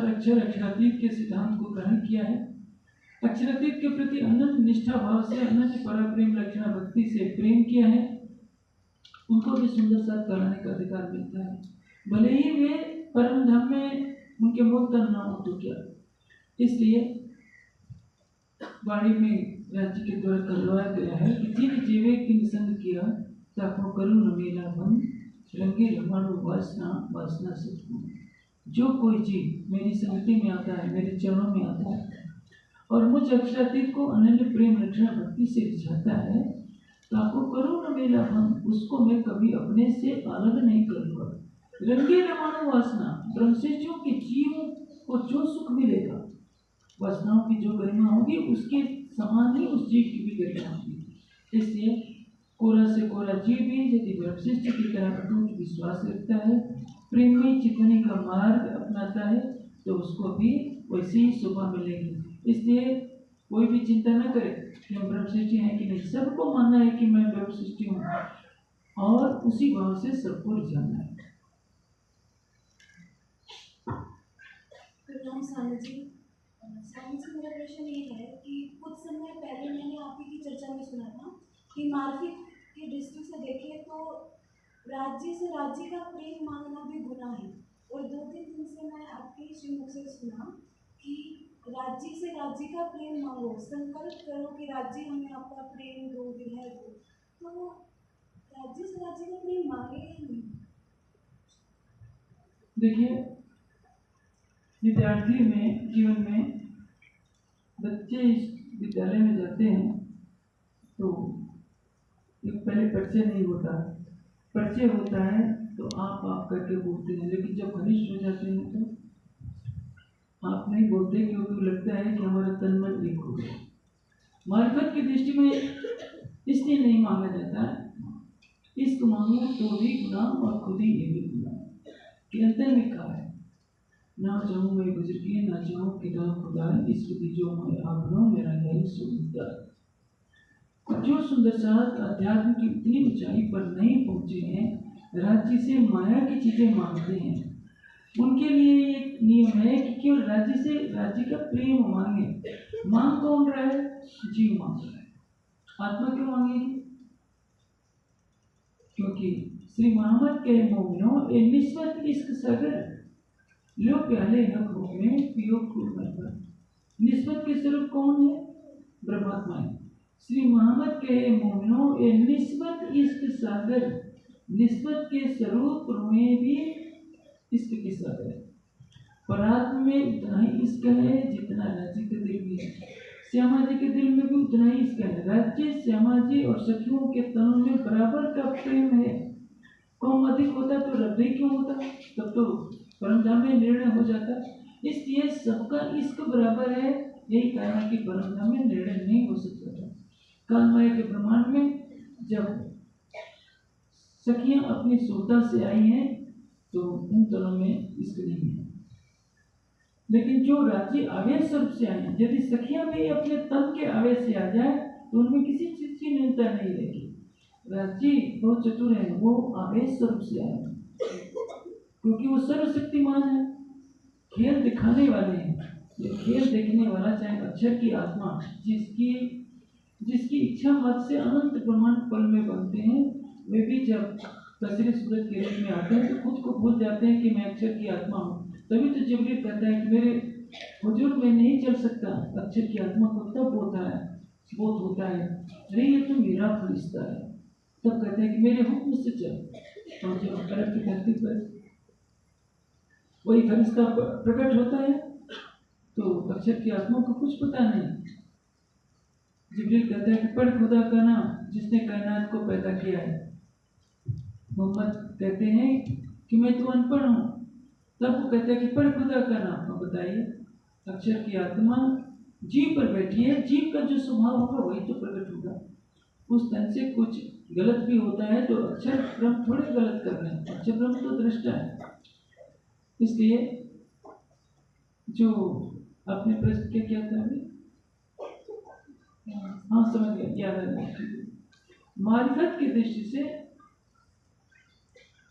अक्षर अक्षरातीत के सिद्धांत को ग्रहण किया है, अक्षरातीत के प्रति अनंत निष्ठा भाव से अनंत पराप्रेम लक्षणा भक्ति से प्रेम किया है, उनको भी सुंदर साथ कहलाने का अधिकार मिलता है। भले ही वे परम धाम में उनके मौत का नाम हो तो क्या। इसलिए वाणी में राज्य के द्वारा कहलवाया गया है कि जिन जीवे की निसंग किया, ताको करू न मेला बन, रंगे रमाणु वासना वासना सतगुण। जो कोई जीव मेरी संगति में आता है, मेरे चरणों में आता है और मुझ अक्षरातीत को अनन्य प्रेम रक्षणा भक्ति से रिझाता है, तो आपको करो न मेरा हम, उसको मैं कभी अपने से अलग नहीं करूँगा। रंगे रमाणु वासना, ब्रह्मशिष्यों के जीवों को जो सुख मिलेगा, वासनाओं की जो गरिमा होगी, उसके समान ही उस जीव की भी गरिमा होगी। इसलिए कोरा से कोरा जीव भी यदि ब्रह्मशिष्य की तरह अटूट विश्वास रखता है, प्रेममयी चितवनी का मार्ग अपनाता है, तो उसको भी वैसी ही शोभा मिलेगी। इसलिए कोई भी चिंता न करे कि हम ब्रह्मशिष्य हैं कि नहीं। सबको मानना है कि मैं ब्रह्मशिष्य हूँ और उसी भाव से सबको रिझाना है। स्वामी जी, मेरा प्रश्न ये है कि कुछ समय पहले मैंने आप ही की चर्चा में सुना था कि मार्फिक की दृष्टि से देखें तो राज्य से राज्य का प्रेम मांगना भी गुनाह है, और 2-3 दिन से मैं आपके श्रीमुख से सुना कि राज्य से राज्य का प्रेम मांगो, संकल्प करो कि राज्य हमें आपका प्रेम दो, विरह दो। तो राज्य से राज्य का प्रेम मांगे या नहीं? देखिए, विद्यार्थी में जीवन में बच्चे विद्यालय में जाते हैं तो एक पहले परिचय नहीं होता, परिचय होता है तो आप करके बोलते हैं, लेकिन जब घनिष्ठ हो जाते हैं तो आप नहीं बोलते, क्योंकि लगता है कि हमारा तन मन एक हो गया। मार्फत की दृष्टि में इसलिए नहीं मांगा जाता, इश्क मांगो तो भी गुनाह और खुद ही ये भी गुनाह। किरंतर में कहा है, ना चाहूँ मैं गुजर ना चाहूँ किताब खुदा, इश्क दीजो मैं आपनो मेरा यही सुविधा। जो सुंदर साथ अध्यात्म की इतनी ऊंचाई पर नहीं पहुंचे हैं, राज्य से माया की चीजें मांगते हैं, उनके लिए एक नियम है कि केवल राज्य से राज्य का प्रेम मांगे। मांग कौन रहा है? जीव मांग रहा है। आत्मा क्यों मांगेगी? क्योंकि श्री मोहम्मद के मोमिनो ए निस्बत इश्क सागर, लो प्याले हक में पियो खूब महबूब। निस्बत के स्वरूप कौन है? ब्रह्मात्मा है। श्री मोहम्मद के मोमिनो ए निस्बत इश्क सागर, निस्बत के स्वरूप में भी इश्क के सागर है। परात्मा में उतना ही इश्क है जितना राज्य के दिल में है। श्यामा जी के दिल में भी उतना ही इश्क है। राज्य, श्यामा जी और सखियों के तनों में बराबर का प्रेम है। कौन अधिक होता तो हृदय क्यों होता? तब तो परमधाम में निर्णय हो जाता। इसलिए सबका इश्क बराबर है, यही कारण है कि परमधाम में निर्णय नहीं हो सकता था। कालमाया के ब्रह्मांड में जब सखियां अपनी सुविधा से आई हैं तो उन दोनों में इसके नहीं है। लेकिन जो राज्य आवेश स्वरूप से आए, यदि सखियां भी अपने तन के आवेश से आ जाए तो उनमें किसी चीज की न्यूनता नहीं रहेगी। राज्य बहुत चतुर है, वो आवेश स्वरूप से आए क्योंकि वो सर्वशक्तिमान है, खेल दिखाने वाले हैं। ये खेल देखने वाला चाहे अक्षर की आत्मा जिसकी इच्छा मत से अनंत ब्रह्मांड पल में बनते हैं, वे भी जब तस्वीर सूरज के रूप में आते हैं तो खुद को भूल जाते हैं कि मैं अक्षर की आत्मा हूँ। तभी तो जिब्रील कहता है कि मेरे हुजूर में नहीं चल सकता, अक्षर की आत्मा को तब बोध होता है अरे ये तो मेरा फरिश्ता है। तब कहते हैं कि मेरे हुक्म से चल। और जब अरब की धरती पर वही फरिश्ता प्रकट होता है तो अक्षर की आत्मा को कुछ पता नहीं। जिब्रील कहता है कि पढ़ खुदा का नाम जिसने कायनात को पैदा किया है। मोहम्मद कहते हैं कि मैं तो अनपढ़ हूँ। तब वो कहता है कि पढ़ खुदा का नाम। अब बताइए, अक्षर की आत्मा जीव पर बैठी है, जीव का जो स्वभाव होगा वही तो प्रकट होगा। उस तन से कुछ गलत भी होता है तो अक्षर ब्रह्म थोड़े गलत कर रहे हैं, अक्षर ब्रह्म तो दृष्टा है। इसलिए जो आपने प्रश्न क्या था अभी? हाँ समझ गया, याद आ गया। मारिफत की दृष्टि से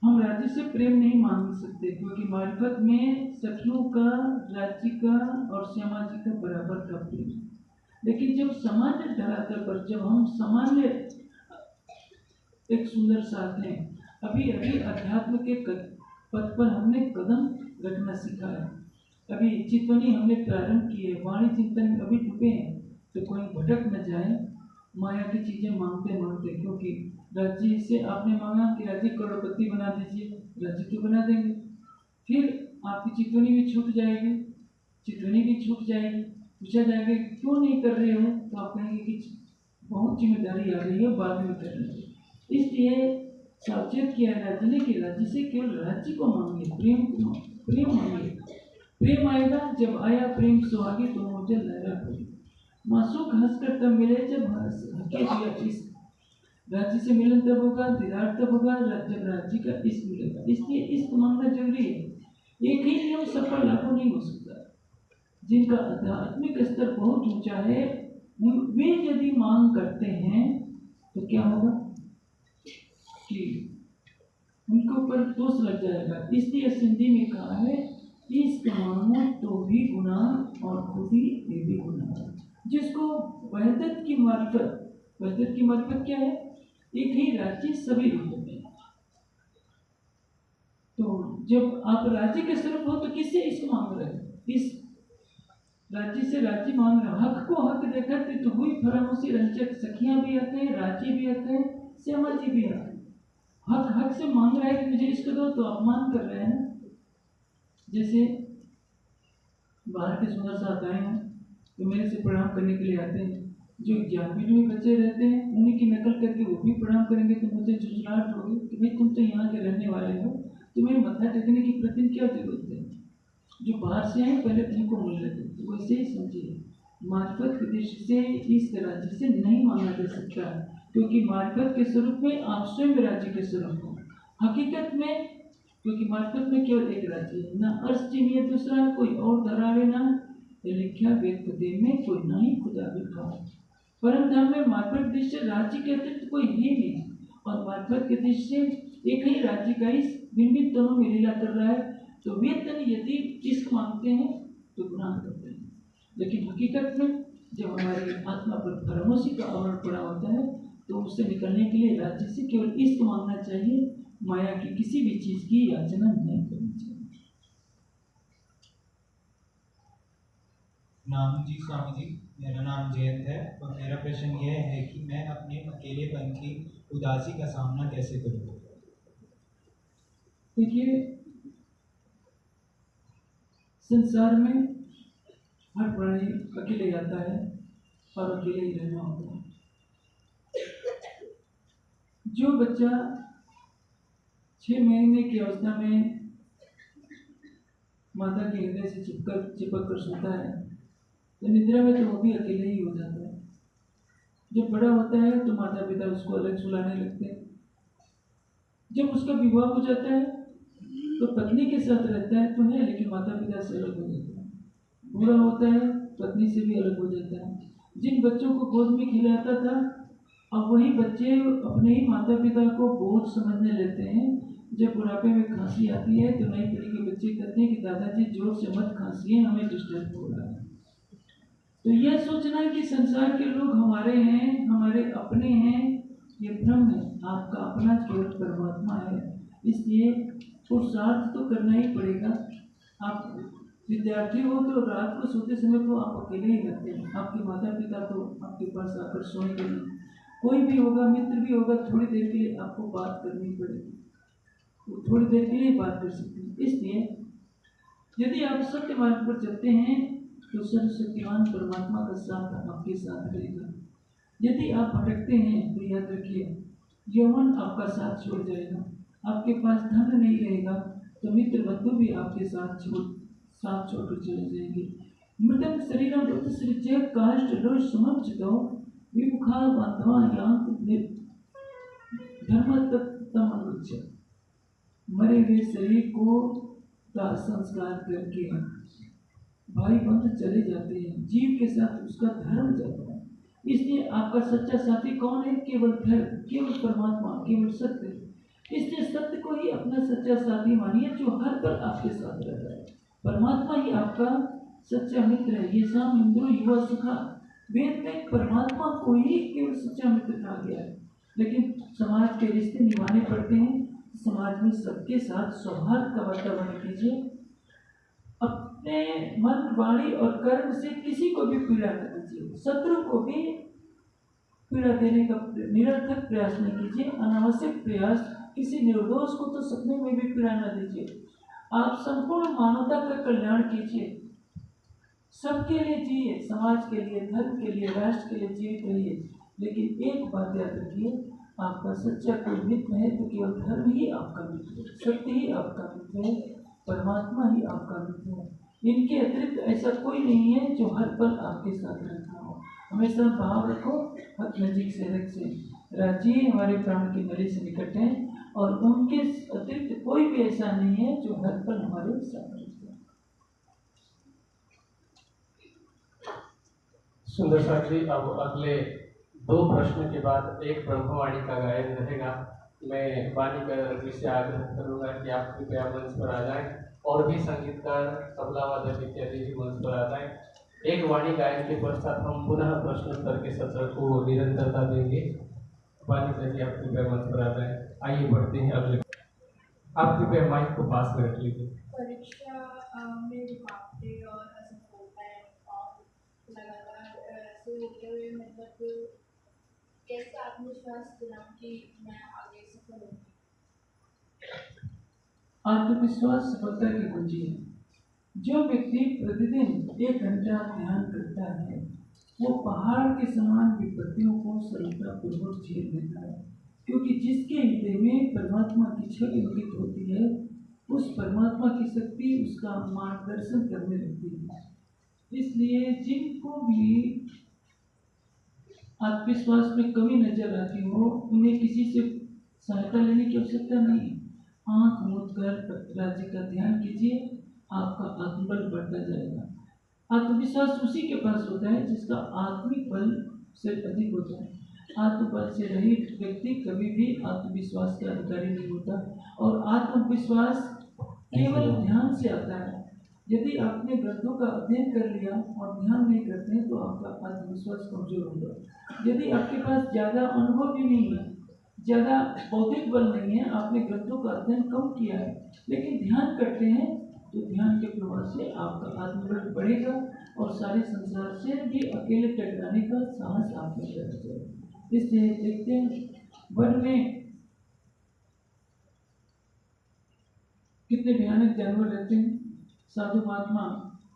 हम राज्य से प्रेम नहीं मांग सकते क्योंकि मारिफत में सखियों का, राज्य का और श्यामा जी का बराबर का प्रेम। लेकिन जब सामान्य धरातल पर जब हम सामान्य एक सुंदर साथ हैं, अभी अध्यात्म के पथ पर हमने कदम रखना सीखा है, अभी चितवनी हमने प्रारंभ की है, वाणी चिंतन में अभी डूबे हैं, तो कोई भटक न जाए माया की चीजें मांगते मांगते। क्योंकि राज्य से आपने मांगा कि राज्य करोड़पति बना दीजिए, राज्य तो बना देंगे, फिर आपकी चितवनी भी छूट जाएगी, पूछा जाएगा क्यों नहीं कर रहे हो, तो आप कहेंगे कि बहुत जिम्मेदारी आ रही है, बाद में कर लेंगे। इसलिए सावचेत किया राज्य ने कि राज्य से केवल राज्य को मांगिए, प्रेम मांगिए। प्रेम आएगा, जब आया प्रेम सुहागी तो मुझे लहरा पड़ी। मासूक हंसकर तब मिले जब हके इस राज्य से मिलन तब होगा, दीदार तब होगा जब राज्य का इश्क मिलेगा। इसलिए इश्क मांगना जरूरी है। एक ही नियम सब पर लागू नहीं हो सकता। जिनका आध्यात्मिक स्तर बहुत ऊंचा है वे यदि मांग करते हैं तो क्या होगा कि उनके ऊपर दोष लग जाएगा। इसलिए सिंधी में कहा है, इश्क मांगो तो भी गुनाह और खुद ही ये भी गुनाह। जिसको वहदत की मार्फत क्या है? एक ही राज्य सभी रूपों में। तो जब आप राज्य के स्वरूप हो तो किससे इश्क मांग रहे हैं? इस राज्य से राज्य मांग रहे हो। हक को हक देकर तो हुई फरामोशी रंजक। सखियां भी आते हैं, राज्य भी आते हैं, श्यामा जी भी आते हैं। हक से मांग रहा है कि मुझे इश्क दो, तो अपमान कर रहे हैं। जैसे बाहर के सुंदर साथ आए हैं तो मेरे से प्रणाम करने के लिए आते हैं। जो ज्ञानपीठ में बच्चे रहते हैं उन्हीं की नकल करके वो भी प्रणाम करेंगे तो मुझे झुंझलाहट होगी कि भाई तुम तो यहाँ के रहने वाले हो, तुम्हें मत्था टेकने की प्रतिदिन क्या जरूरत है? जो बाहर से आए पहले तुमको मिल रहे थे। तो वैसे ही समझिए, मार्फत के दृष्टि से इस राज्य से नहीं मांगा जा सकता, क्योंकि मार्फत के स्वरूप में आप स्वयं राज्य के स्वरूप हो। हकीकत में क्योंकि मार्फत में केवल एक राज्य है, ना अर्श चिन्ह दूसरा कोई और धरावे, ना लिखा वेद पदे में कोई ना ही खुदा लिखा। परम धाम में मार्फत दृश्य राज्य के अतिरिक्त कोई है नहीं, और मार्फत के दृश्य एक ही राज्य का इस भिन्न दोनों में लीला कर रहा है। तो वे तन यदि इश्क मांगते हैं तो गुनाह करते हैं। लेकिन हकीकत में जब हमारी आत्मा पर फरामोशी का आवरण पड़ा होता है तो उससे निकलने के लिए राज्य से केवल इश्क मांगना चाहिए, माया की किसी भी चीज की याचना नहीं करनी चाहिए। नाम जी स्वामी जी, मेरा नाम जयंत है और मेरा प्रश्न यह है कि मैं अपने अकेलेपन की उदासी का सामना कैसे करूं? देखिए, संसार में हर प्राणी अकेले जाता है और अकेले ही रहना होता है। जो बच्चा 6 महीने की अवस्था में माता के हृदय से चिपक कर सोता है तो निद्रा में तो वो भी अकेले ही हो जाता है। जब बड़ा होता है तो माता पिता उसको अलग सुलाने लगते हैं। जब उसका विवाह हो जाता है तो पत्नी के साथ रहता है तो है, लेकिन माता पिता से अलग हो जाता है। बुरा होता है पत्नी से भी अलग हो जाता है। जिन बच्चों को गोद में खिलाता था, अब वही बच्चे अपने ही माता पिता को बोझ समझने लगते हैं। जब बुढ़ापे में खांसी आती है तो नई पीढ़ी के बच्चे कहते हैं कि दादाजी जोर से मत खांसिए, हमें डिस्टर्ब हो रहा है। तो यह सोचना कि संसार के लोग हमारे हैं, हमारे अपने हैं, ये भ्रम है। आपका अपना केवल परमात्मा है। इसलिए पुरुषार्थ तो करना ही पड़ेगा। आप विद्यार्थी हो तो रात को सोते समय तो आप अकेले ही रहते हैं, आपके माता पिता तो आपके पास आकर सोएंगे नहीं। कोई भी होगा, मित्र भी होगा, थोड़ी देर के लिए आपको बात करनी पड़ेगी, वो थोड़ी देर के लिए बात कर सकते हैं। इसलिए यदि आप सत्य मार्ग पर चलते हैं तो सर्वशक्तिमान परमात्मा का साथ आपके साथ रहेगा। यदि आप भटकते हैं तो याद रखिए, यौवन आपका साथ छोड़ जाएगा। आपके पास धन नहीं रहेगा तो मित्र बंधु भी आपके साथ छोड़कर चले जाएंगे। मृतक शरीरम बुद्धसृज्य काष्ठ लोह समक्षतो विमुखा बांधवा यांत धर्मतत्तमनुच्य। मरे हुए शरीर को दाह संस्कार करके भाई बंधु चले जाते हैं, जीव के साथ उसका धर्म जाता है। इसलिए आपका सच्चा साथी कौन है? केवल धर्म, केवल परमात्मा, केवल सत्य। इसलिए सत्य को ही अपना सच्चा साथी मानिए जो हर पल आपके साथ रहता है। परमात्मा ही आपका सच्चा मित्र है। ये शाम इंद्रो युवा सुखा, वेद में परमात्मा को ही केवल सच्चा मित्र कहा गया है। लेकिन समाज के रिश्ते निभाने पड़ते हैं। समाज में सबके साथ सौहार्द का वातावरण कीजिए। अपने मन, वाणी और कर्म से किसी को भी पीड़ा न दीजिए। शत्रु को भी पीड़ा देने का निरर्थक प्रयास नहीं कीजिए। अनावश्यक प्रयास, किसी निर्दोष को तो सपने में भी पीड़ा न दीजिए। आप संपूर्ण मानवता का कल्याण कीजिए। सबके लिए जिए, समाज के लिए, धर्म के लिए, राष्ट्र के लिए जीवित रहिए। लेकिन एक बात याद रखिए, आपका सच्चा कोई मित्र है तो केवल धर्म ही आपका मित्र है, सत्य ही आपका मित्र है, परमात्मा ही आपका मित्र है। इनके अतिरिक्त ऐसा कोई नहीं है जो हर पल आपके साथ रहता हो। हमेशा भाव रखो, हक नजीक से रख से राजी हमारे प्राण की नली से निकट है, और उनके अतिरिक्त कोई भी ऐसा नहीं है जो हर पल हमारे साथ रहता है। सुंदर साहब जी, अब अगले 2 प्रश्न के बाद एक ब्रह्मवाणी का गायन रहेगा। मैं वाणी का विषय आग्रह करूँगा कि आप कृपया मंच पर आ जाएं, और भी संगीतकार, तबला वादक इत्यादि भी मंच पर आ जाएं। एक वाणी गायन के पश्चात हम पुनः प्रश्नोत्तर के सत्र को निरंतरता देंगे। वाणी सही, आप कृपया मंच पर आ जाएं। आइए बढ़ते हैं अगले। आप कृपया माइक को पास में रख लीजिए। परीक्षा में रुकावटें और असफलताएं और लगातार ऐसे होते हुए मतलब कैसे आत्मविश्वास दिलाऊं कि मैं आगे सफल होंगी? आत्मविश्वास सफलता की कुंजी है। जो व्यक्ति प्रतिदिन 1 घंटा ध्यान करता है वो पहाड़ के समान विपत्तियों को सरलतापूर्वक झेल लेता है, क्योंकि जिसके हृदय में परमात्मा की छवि अंकित होती है उस परमात्मा की शक्ति उसका मार्गदर्शन करने लगती है। इसलिए जिनको भी आत्मविश्वास में कमी नजर आती हो उन्हें किसी से सहायता लेने की आवश्यकता नहीं। आंख मूंद कर राज्य का ध्यान कीजिए, आपका आत्मबल बढ़ता जाएगा। आत्मविश्वास उसी के पास होता है जिसका आत्मिक बल से अधिक होता है। आत्मबल से रहित व्यक्ति कभी भी आत्मविश्वास का अधिकारी नहीं होता, और आत्मविश्वास केवल ध्यान से आता है। यदि आपने ग्रंथों का अध्ययन कर लिया और ध्यान नहीं करते हैं तो आपका आत्मविश्वास कमजोर होगा। यदि आपके पास ज़्यादा अनुभव भी नहीं है, ज़्यादा बौद्धिक बल नहीं है, आपने ग्रंथों का अध्ययन कम किया है, लेकिन ध्यान करते हैं तो ध्यान के प्रभाव से आपका आत्मबल बढ़ेगा और सारे संसार से भी अकेले टकराने का साहस आप में रह जाएगा। इसलिए देखते हैं वन में कितने भयानक जानवर रहते हैं, साधु महात्मा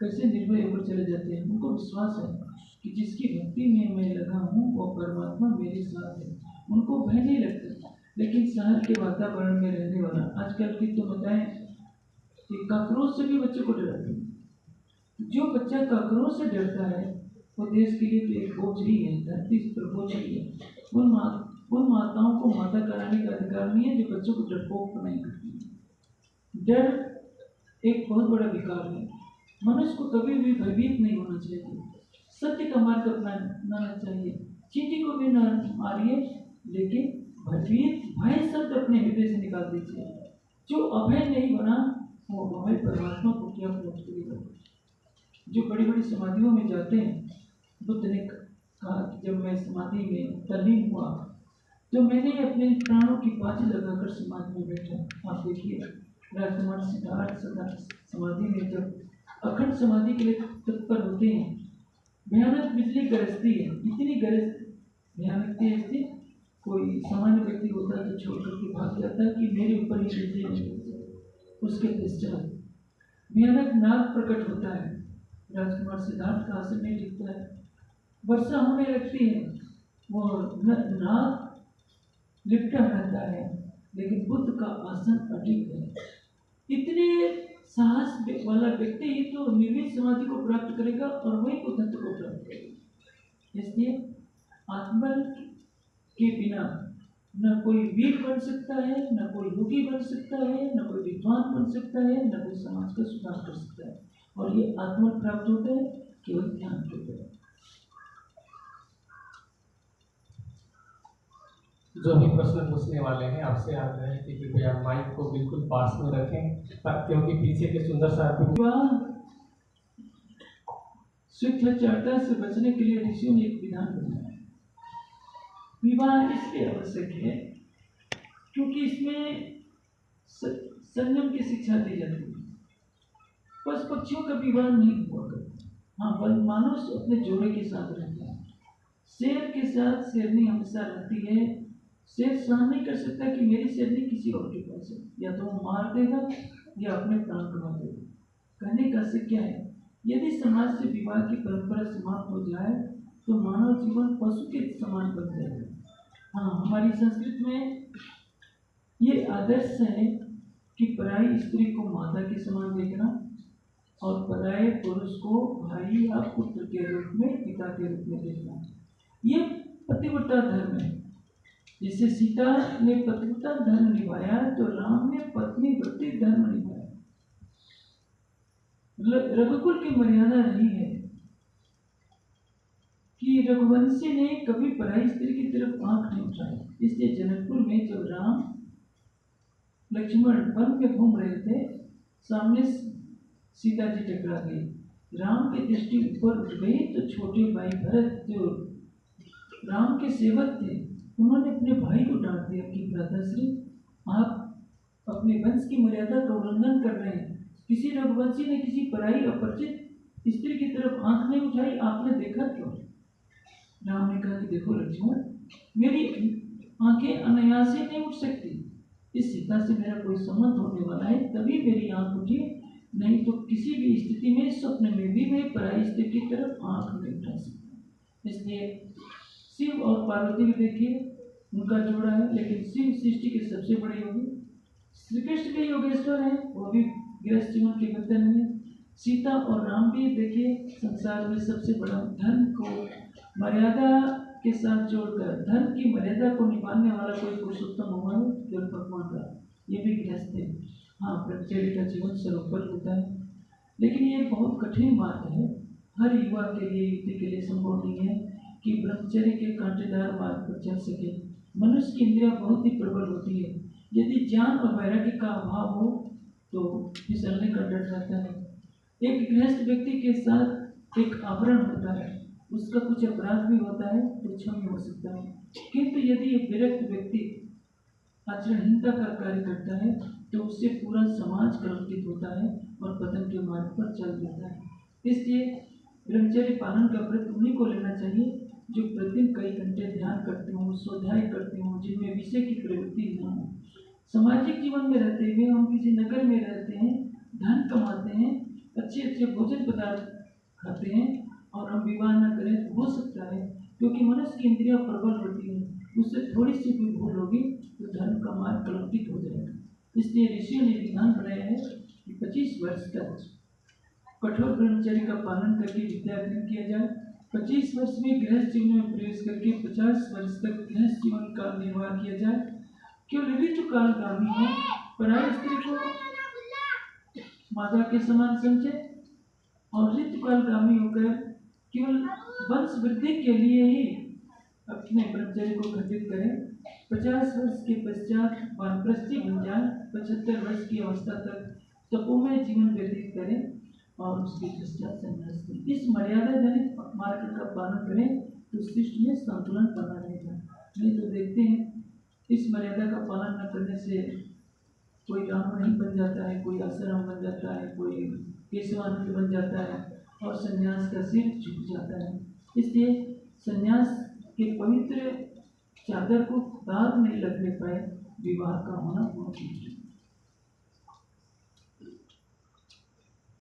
कैसे निर्भय होकर चले जाते हैं। उनको विश्वास है कि जिसकी भक्ति में मैं लगा हूँ वो परमात्मा मेरे साथ है, उनको भय नहीं लगता। लेकिन शहर के वातावरण में रहने वाला, आजकल की तो बताएं कि काकरोच से भी बच्चे को डराते हैं। जो बच्चा काकरोच से डरता है वो देश के लिए तो एक बोझ ही है, धरती पर बोझ ही है। उन माताओं को माता कराने का अधिकार नहीं है जो बच्चों को डरपोक नहीं करती। डर एक बहुत बड़ा विकार है। मनुष्य को कभी भी भयभीत नहीं होना चाहिए, सत्य का मार्ग अपनाना चाहिए। चींटी को भी न मारिए, लेकिन भय शब्द अपने हृदय से निकाल दीजिए। जो अभय नहीं बना वो अभय परमात्मा को क्या प्राप्त करेगा। जो बड़ी बड़ी समाधियों में जाते हैं, बुद्ध ने कहा कि जब मैं समाधि में तल्लीन हुआ तो मैंने अपने प्राणों की बाजी लगाकर समाधि में बैठा। आप देखिए राजकुमार सिद्धार्थ समाधि में जब अखंड समाधि के लिए तत्पर होते हैं, भयानक बिजली गरजती है, इतनी भयानक तेज थी, कोई सामान्य व्यक्ति होता है तो छोड़ करके भाग जाता है कि मेरे ऊपर ही बिजली नहीं गिर जाए। उसके पश्चात भयानक नाग प्रकट होता है, राजकुमार सिद्धार्थ का आसन में टिकता है, वर्षा होने लगती है, वो नाग लिपटा रहता है, लेकिन बुद्ध का आसन अडिग है। इतने साहस वाला व्यक्ति ही तो निर्मित समाधि को प्राप्त करेगा और वही बुद्धत्व को प्राप्त करेगा। इसलिए आत्मबल के बिना न कोई वीर बन सकता है, न कोई योगी बन सकता है, न कोई विद्वान बन सकता है, न कोई समाज का सुधार कर सकता है। और ये आत्मबल प्राप्त होता है केवल ध्यान के द्वारा। जो भी प्रश्न पूछने वाले हैं आपसे आग्रह है कि कृपया माइक को बिल्कुल पास में रखें, क्योंकि पीछे के सुंदर सा स्वेच्छाचारिता से बचने के लिए ऋषियों ने एक विधान बनाया है। विवाह इसलिए आवश्यक है क्योंकि इसमें संयम की शिक्षा दी जाती है। पशु पक्षियों का विवाह नहीं हुआ करता। हाँ, मनुष्य अपने जोड़े के साथ रहता है। शेर के साथ शेरनी हमेशा रहती है। शेर सहन नहीं कर सकता कि मेरी शेरनी किसी और के पास है, या तो वो मार देगा या अपने प्राण गंवा देगा। कहने का से क्या है, यदि समाज से विवाह की परंपरा समाप्त हो जाए तो मानव जीवन पशु के समान बन जाएगा। हाँ, हमारी संस्कृति में ये आदर्श है कि पराई स्त्री को माता के समान देखना और पराये पुरुष को भाई या पुत्र के रूप में, पिता के रूप में देखना। ये पतिव्रता धर्म है। जैसे सीता ने पतिव्रता धर्म निभाया तो राम ने पत्नी व्रती धर्म निभाया। रघुकुल की मर्यादा रही है कि रघुवंशी ने कभी पराई स्त्री की तरफ आंख नहीं उठाई। इसलिए जनकपुर में जब राम लक्ष्मण वन में घूम रहे थे, सामने सीता जी टकरा गई। राम की दृष्टि ऊपर उठ गई तो छोटे भाई भरत जो राम के सेवक थे, उन्होंने अपने भाई को डांट दिया कि भ्राताश्री, आप अपने वंश की मर्यादा का उल्लंघन कर रहे हैं। किसी रघुवंशी ने किसी पराई अपरिचित स्त्री की तरफ आंख नहीं उठाई, आपने देखा क्यों? राम ने कहा कि देखो लक्ष्मण, मेरी आंखें अनायास ही नहीं उठ सकती। इस सीता से मेरा कोई संबंध होने वाला है तभी मेरी आंख उठी, नहीं तो किसी भी स्थिति में, स्वप्न में भी मैं पराई स्त्री की तरफ आंख नहीं उठा सकता। इसलिए शिव और पार्वती भी देखिए, उनका जोड़ा है, लेकिन शिव सृष्टि के सबसे बड़े योगी। श्री कृष्ण भी योगेश्वर है, वो भी गृहस्थ जीवन के बंधन में। सीता और राम भी देखिए संसार में सबसे बड़ा धर्म को मर्यादा के साथ जोड़कर धर्म की मर्यादा को निभाने वाला कोई पुरुषोत्तम हुआ है केवल भगवान राम। ये भी गृहस्थ है। हाँ, ब्रह्मचर्य का जीवन सर्वोपरि होता है, लेकिन ये बहुत कठिन बात है। हर युवा के लिए, युवती के लिए संभव नहीं है कि ब्रह्मचर्य के कांटेदार मार्ग पर चल सके। मनुष्य की इंद्रियां बहुत ही प्रबल होती है। यदि ज्ञान और वैराग्य का अभाव हो तो फिसलने का डर रहता है। एक गृहस्थ व्यक्ति के साथ एक आवरण होता है, उसका कुछ अपराध भी होता है तो क्षम्य हो सकता है, किंतु यदि एक विरक्त व्यक्ति आचरणहीनता का कार्य करता है तो उससे पूरा समाज कलंकित होता है और पतन के मार्ग पर चल जाता है। इसलिए ब्रह्मचर्य पालन का व्रत उन्हीं को लेना चाहिए जो प्रतिदिन कई घंटे ध्यान करते हों, स्वाध्याय करते हों, जिनमें विषय की प्रवृत्ति न हो। सामाजिक जीवन में रहते हुए हम किसी नगर में रहते हैं, धन कमाते हैं, अच्छे अच्छे भोजन पदार्थ खाते हैं और हम विवाह न करें तो हो सकता है, क्योंकि मनुष्य की इंद्रियां प्रबल होती हैं, उससे थोड़ी सी भी भूल होगी तो धर्म का मार्ग कलंकित हो जाएगा। इसलिए ऋषियों ने विधान बनाया है कि 25 वर्ष तक कठोर ब्रह्मचर्य का पालन करके विद्या ग्रहण किया जाए। 25 वर्ष में गृहस्थ जीवन में प्रवेश करके 50 वर्ष तक गृहस्थ जीवन का निर्वाह किया जाए। केवल ऋतुकालगामी हो, पराई स्त्री को माता के समान संचय और ऋतुकालगामी होकर केवल वंश वृद्धि के लिए ही अपने ब्रह्मचर्य को खंडित करें। 50 वर्ष के पश्चात वानप्रस्थी बन जाए, 75 वर्ष की अवस्था तक तपोमय जीवन व्यतीत करें और उसके पश्चात संन्यास करें। इस मर्यादा जनित मार्ग का पालन करें तो सृष्टि में संतुलन बना रहेगा। नहीं तो देखते हैं इस मर्यादा का पालन न करने से कोई ब्राह्मण बन जाता है, कोई आश्रम बन जाता है, कोई केशवानंद बन जाता है और संन्यास का सिर झुक जाता है। इसलिए संन्यास के पवित्र चादर को दाग नहीं लगने पाए विवाह का होना बहुत जरूरी है।